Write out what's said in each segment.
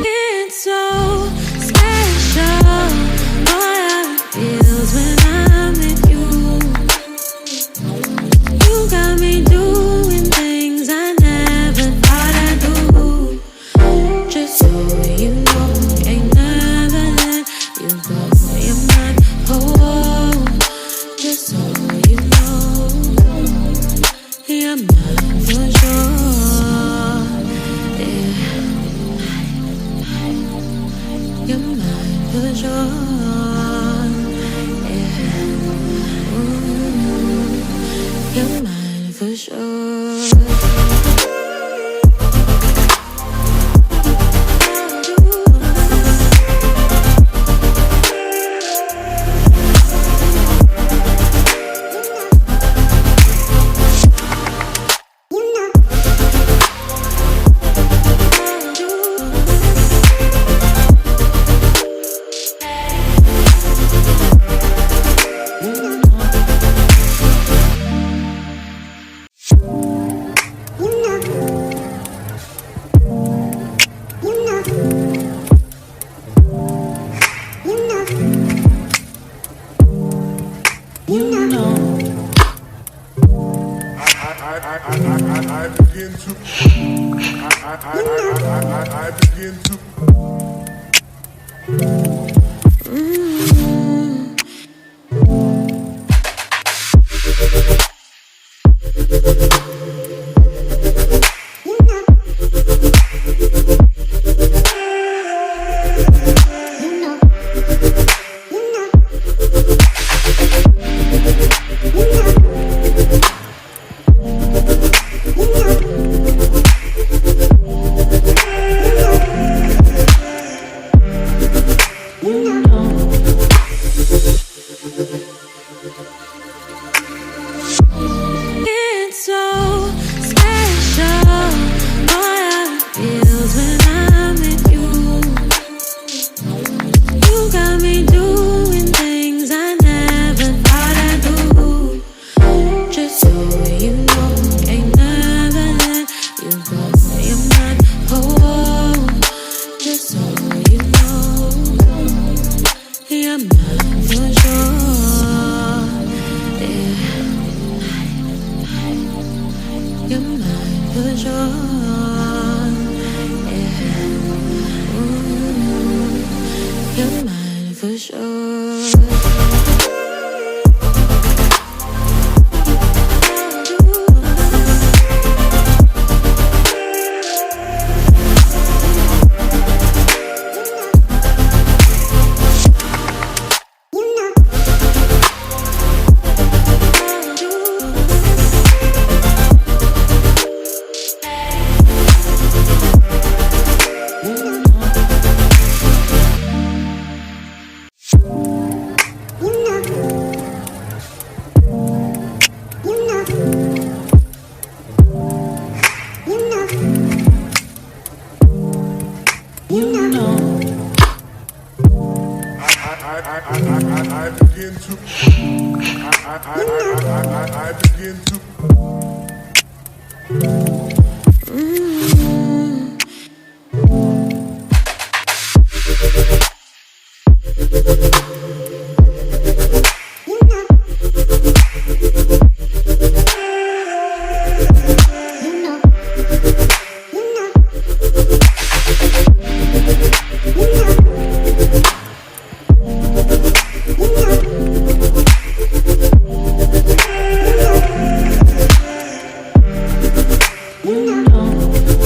It's so special, what it feels when I'm with you. You got me doing things I never thought I'd do. Just so you know, ain't never let you go. You're my home. Just so you know, you're mine for sure. Yeah. You're mine for sure. Yeah. Ooh, you're mine for sure. I begin to It's so special, what it feels when I'm with you. You got me doing things I never thought I'd do. Just so you know, ain't never let you go. You're my home. Just so you know, you're mine for sure. Yeah. You're mine for sure. Yeah. Ooh, you're mine for sure. I begin to You know.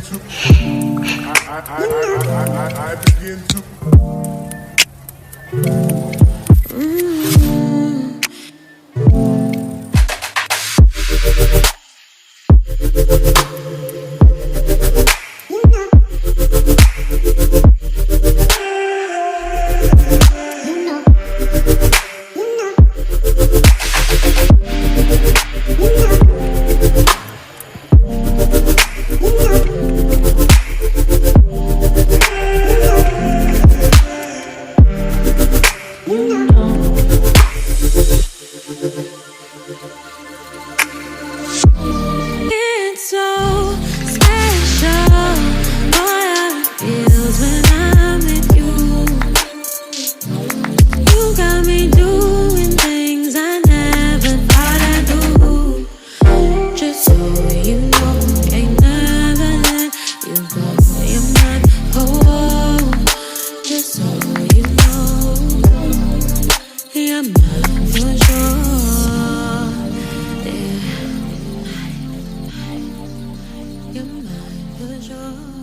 to. I begin to. It's so special. Boy, how it feels when I'm with you. You got me doing things I never thought I'd do. Just so you know, ain't never let you go. You're mine, oh, just so you know, you're mine for sure. Yeah. You're mine for sure.